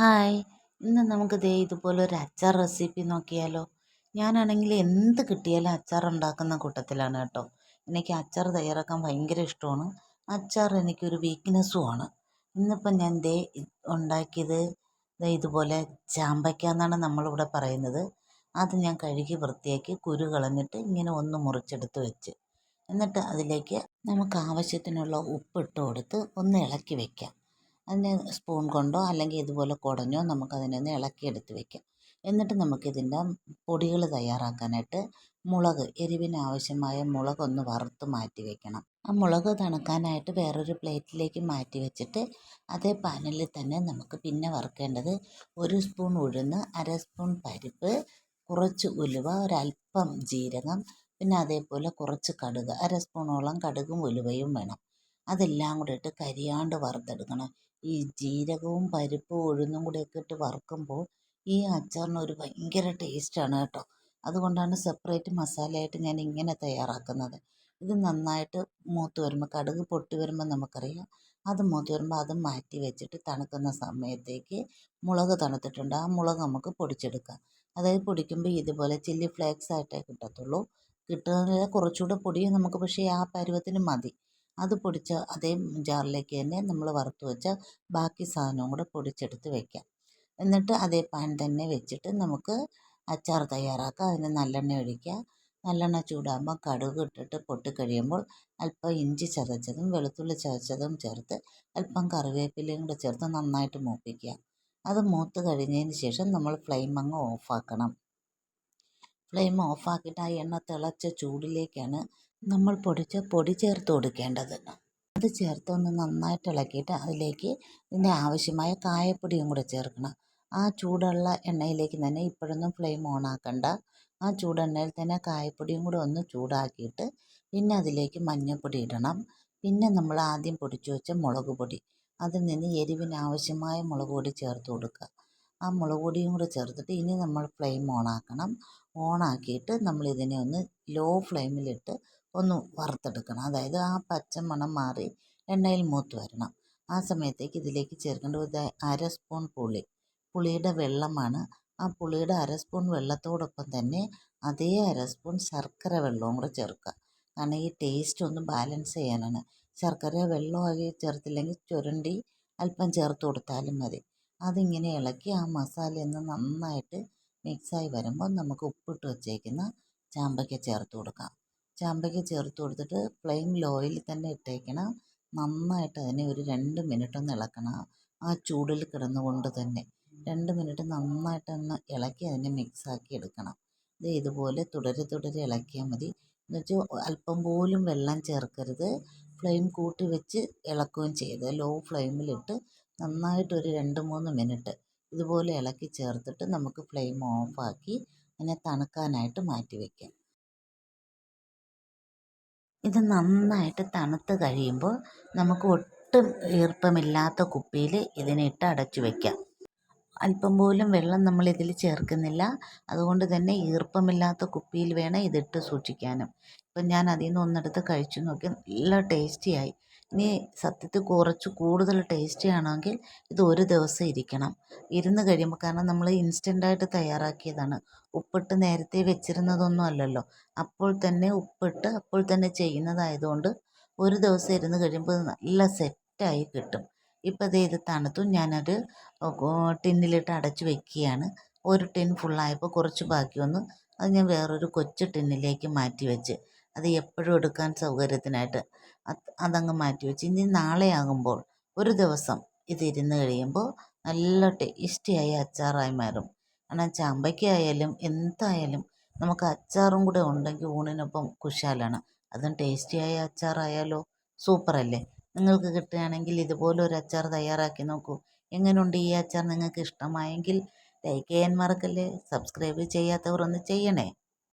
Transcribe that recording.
Hi. ഇന്ന് നമുക്ക് ദേ ഇതുപോലൊരു അച്ചാർ റെസിപ്പി നോക്കിയാലോ? ഞാനാണെങ്കിൽ എന്ത് കിട്ടിയാലും അച്ചാർ ഉണ്ടാക്കുന്ന കൂട്ടത്തിലാണ് കേട്ടോ. എനിക്ക് അച്ചാർ തയ്യാറാക്കാൻ ഭയങ്കര ഇഷ്ടമാണ്. അച്ചാർ എനിക്കൊരു വീക്ക്നെസ്സുമാണ്. ഇന്നിപ്പം ഞാൻ ഉണ്ടാക്കിയത് ഇതുപോലെ ചാമ്പയ്ക്ക എന്നാണ് നമ്മളിവിടെ പറയുന്നത്. അത് ഞാൻ കഴുകി വൃത്തിയാക്കി കുരു കളഞ്ഞിട്ട് ഇങ്ങനെ ഒന്ന് മുറിച്ചെടുത്ത് വെച്ച്, എന്നിട്ട് അതിലേക്ക് നമുക്ക് ആവശ്യത്തിനുള്ള ഉപ്പിട്ട് കൊടുത്ത് ഒന്ന് ഇളക്കി വെക്കാം. അതിനെ സ്പൂൺ കൊണ്ടോ അല്ലെങ്കിൽ ഇതുപോലെ കുടഞ്ഞോ നമുക്കതിനെ ഒന്ന് ഇളക്കിയെടുത്ത് വെക്കാം. എന്നിട്ട് നമുക്കിതിൻ്റെ പൊടികൾ തയ്യാറാക്കാനായിട്ട് എരിവിന് ആവശ്യമായ മുളകൊന്ന് വറുത്ത് മാറ്റി വെക്കണം. ആ മുളക് തണുക്കാനായിട്ട് വേറൊരു പ്ലേറ്റിലേക്ക് മാറ്റി വെച്ചിട്ട് അതേ പാനിൽ തന്നെ നമുക്ക് പിന്നെ വറുക്കേണ്ടത് 1 സ്പൂൺ ഉഴുന്ന്, 1/2 സ്പൂൺ പരിപ്പ്, കുറച്ച് ഉലുവ, ഒരല്പം ജീരകം, പിന്നെ അതേപോലെ കുറച്ച് കടുക്, 1/2 സ്പൂണോളം കടുകും ഉലുവയും വേണം. അതെല്ലാം കൂടെ ഇട്ട് കരിയാണ്ട് വറുത്തെടുക്കണം. ഈ ജീരകവും പരിപ്പും ഉഴുന്നും കൂടെയൊക്കെ ഇട്ട് വറുക്കുമ്പോൾ ഈ അച്ചാറിന് ഒരു ഭയങ്കര ടേസ്റ്റാണ് കേട്ടോ. അതുകൊണ്ടാണ് സെപ്പറേറ്റ് മസാലയായിട്ട് ഞാൻ ഇങ്ങനെ തയ്യാറാക്കുന്നത്. ഇത് നന്നായിട്ട് മൂത്ത് വരുമ്പോൾ, കടുക് പൊട്ടി വരുമ്പോൾ നമുക്കറിയാം, അത് മൂത്ത് വരുമ്പോൾ അത് മാറ്റി വെച്ചിട്ട് തണുക്കുന്ന സമയത്തേക്ക് മുളക് തണുത്തിട്ടുണ്ട്. ആ മുളക് നമുക്ക് പൊടിച്ചെടുക്കാം. അതായത് പൊടിക്കുമ്പോൾ ഇതുപോലെ ചില്ലി ഫ്ലേക്സ് ആയിട്ടേ കിട്ടത്തുള്ളൂ. കിട്ടുന്നതിൽ കുറച്ചുകൂടെ പൊടി നമുക്ക്, പക്ഷേ ആ പരുവത്തിന് മതി. അത് പൊടിച്ച അതേ ജാറിലേക്ക് തന്നെ നമ്മൾ വറുത്ത് വെച്ച ബാക്കി സാധനവും കൂടെ പൊടിച്ചെടുത്ത് വയ്ക്കാം. എന്നിട്ട് അതേ പാൻ തന്നെ വെച്ചിട്ട് നമുക്ക് അച്ചാർ തയ്യാറാക്കാം. അതിന് നല്ലെണ്ണ ഒഴിക്കുക. നല്ലെണ്ണ ചൂടാകുമ്പോൾ കടുക് ഇട്ടിട്ട് പൊട്ടിക്കഴിയുമ്പോൾ അല്പം ഇഞ്ചി ചതച്ചതും വെളുത്തുള്ളി ചതച്ചതും ചേർത്ത് അല്പം കറിവേപ്പിലയും കൂടെ ചേർത്ത് നന്നായിട്ട് മൂപ്പിക്കുക. അത് മൂത്ത് കഴിഞ്ഞതിന് ശേഷം നമ്മൾ ഫ്ലെയിം അങ്ങ് ഓഫാക്കണം. ഫ്ലെയിം ഓഫാക്കിയിട്ട് ആ എണ്ണ തിളച്ച ചൂടിലേക്കാണ് നമ്മൾ പൊടിച്ച പൊടി ചേർത്ത് കൊടുക്കേണ്ടത്. അത് ചേർത്ത് ഒന്ന് നന്നായിട്ട് ഇളക്കിയിട്ട് അതിലേക്ക് ഇതിൻ്റെ ആവശ്യമായ കായപ്പൊടിയും കൂടെ ചേർക്കണം. ആ ചൂടുള്ള എണ്ണയിലേക്ക് തന്നെ, ഇപ്പോഴൊന്നും ഫ്ലെയിം ഓൺ ആക്കണ്ട, ആ ചൂടെണ്ണയിൽ തന്നെ കായപ്പൊടിയും കൂടെ ഒന്ന് ചൂടാക്കിയിട്ട് പിന്നെ അതിലേക്ക് മഞ്ഞൾപ്പൊടി ഇടണം. പിന്നെ നമ്മൾ ആദ്യം പൊടിച്ചു വെച്ച മുളക് പൊടി, അതിൽ നിന്ന് എരിവിന് ആവശ്യമായ മുളക് പൊടി ചേർത്ത് കൊടുക്കുക. ആ മുളക് പൊടിയും കൂടെ ചേർത്തിട്ട് ഇനി നമ്മൾ ഫ്ലെയിം ഓണാക്കണം. ഓണാക്കിയിട്ട് നമ്മളിതിനെ ഒന്ന് ലോ ഫ്ലെയിമിലിട്ട് ഒന്ന് വറുത്തെടുക്കണം. അതായത് ആ പച്ചമണം മാറി എണ്ണയിൽ മൂത്ത് വരണം. ആ സമയത്തേക്ക് ഇതിലേക്ക് ചേർക്കേണ്ടത് 1/2 സ്പൂൺ പുളിയുടെ വെള്ളമാണ്. ആ പുളിയുടെ 1/2 സ്പൂൺ വെള്ളത്തോടൊപ്പം തന്നെ അതേ 1/2 സ്പൂൺ ശർക്കര വെള്ളവും കൂടെ ചേർക്കുക. കാരണം ഈ ടേസ്റ്റ് ഒന്ന് ബാലൻസ് ചെയ്യാനാണ്. ശർക്കര വെള്ളമായി ചേർത്തില്ലെങ്കിൽ ചുരണ്ടി അല്പം ചേർത്ത് കൊടുത്താലും മതി. അതിങ്ങനെ ഇളക്കി ആ മസാലയൊന്ന് നന്നായിട്ട് മിക്സായി വരുമ്പോൾ നമുക്ക് ഉപ്പിട്ട് വച്ചേക്കുന്ന ചാമ്പയ്ക്ക ചേർത്ത് കൊടുക്കാം. ചാമ്പയ്ക്ക ചേർത്ത് കൊടുത്തിട്ട് ഫ്ലെയിം ലോയിൽ തന്നെ ഇട്ടേക്കണം. നന്നായിട്ട് അതിനെ ഒരു 2 മിനിറ്റ് ഒന്ന് ഇളക്കണം. ആ ചൂടിൽ കിടന്നുകൊണ്ട് തന്നെ 2 മിനിറ്റ് നന്നായിട്ടൊന്ന് ഇളക്കി അതിനെ മിക്സാക്കി എടുക്കണം. ഇതുപോലെ തുടരെ ഇളക്കിയാൽ മതി. എന്നുവെച്ചാൽ അല്പം പോലും വെള്ളം ചേർക്കരുത്. ഫ്ലെയിം കൂട്ടി വെച്ച് ഇളക്കുകയും ചെയ്ത് ലോ ഫ്ലെയിമിലിട്ട് നന്നായിട്ട് ഒരു 2-3 മിനിറ്റ് ഇതുപോലെ ഇളക്കി ചേർത്തിട്ട് നമുക്ക് ഫ്ലെയിം ഓഫാക്കി അതിനെ തണുക്കാനായിട്ട് മാറ്റി വയ്ക്കാം. ഇത് നന്നായിട്ട് തണുത്ത് കഴിയുമ്പോൾ നമുക്ക് ഒട്ടും ഈർപ്പമില്ലാത്ത കുപ്പിയിൽ ഇതിനിട്ട് അടച്ചു വയ്ക്കാം. അല്പം പോലും വെള്ളം നമ്മളിതിൽ ചേർക്കുന്നില്ല. അതുകൊണ്ട് തന്നെ ഈർപ്പമില്ലാത്ത കുപ്പിയിൽ വേണം ഇതിട്ട് സൂക്ഷിക്കാനും. ഇപ്പം ഞാൻ അതിൽ നിന്ന് ഒന്നെടുത്ത് കഴിച്ചു നോക്കി, നല്ല ടേസ്റ്റിയായി. ഇനി സത്യത്തിൽ കുറച്ച് കൂടുതൽ ടേസ്റ്റി ആണെങ്കിൽ ഇത് 1 ദിവസം ഇരിക്കണം. ഇരുന്ന് കഴിയുമ്പോൾ, കാരണം നമ്മൾ ഇൻസ്റ്റൻ്റായിട്ട് തയ്യാറാക്കിയതാണ്, ഉപ്പിട്ട് നേരത്തെ വെച്ചിരുന്നതൊന്നും അല്ലല്ലോ. അപ്പോൾ തന്നെ ഉപ്പിട്ട് അപ്പോൾ തന്നെ ചെയ്യുന്നതായതുകൊണ്ട് 1 ദിവസം ഇരുന്ന് കഴിയുമ്പോൾ ഇത് നല്ല സെറ്റായി കിട്ടും. ഇപ്പോൾ ഇത് തണുത്തു. ഞാനൊരു ടിന്നിലിട്ട് അടച്ചു വെക്കുകയാണ്. ഒരു ടിൻ ഫുള്ളായപ്പോൾ കുറച്ച് ബാക്കി വന്നു. അത് ഞാൻ വേറൊരു കൊച്ചു ടിന്നിലേക്ക് മാറ്റി വെച്ച്, അത് എപ്പോഴും എടുക്കാൻ സൗകര്യത്തിനായിട്ട് അതങ്ങ് മാറ്റി വെച്ച്. ഇനി നാളെ ആകുമ്പോൾ 1 ദിവസം ഇതിരുന്ന് കഴിയുമ്പോൾ നല്ല ടേസ്റ്റിയായി അച്ചാറായി മാറും. കാരണം ചാമ്പയ്ക്ക ആയാലും എന്തായാലും നമുക്ക് അച്ചാറും കൂടെ ഉണ്ടെങ്കിൽ ഊണിനൊപ്പം കുശാലാണ്. അതും ടേസ്റ്റിയായ അച്ചാറായാലോ, സൂപ്പറല്ലേ? നിങ്ങൾക്ക് കിട്ടുകയാണെങ്കിൽ ഇതുപോലെ ഒരു അച്ചാർ തയ്യാറാക്കി നോക്കൂ. എങ്ങനെയുണ്ട് ഈ അച്ചാർ? നിങ്ങൾക്ക് ഇഷ്ടമായെങ്കിൽ ലൈക്ക് ചെയ്യാൻ മറക്കല്ലേ. സബ്സ്ക്രൈബ് ചെയ്യാത്തവർ ഒന്ന് ചെയ്യണേ.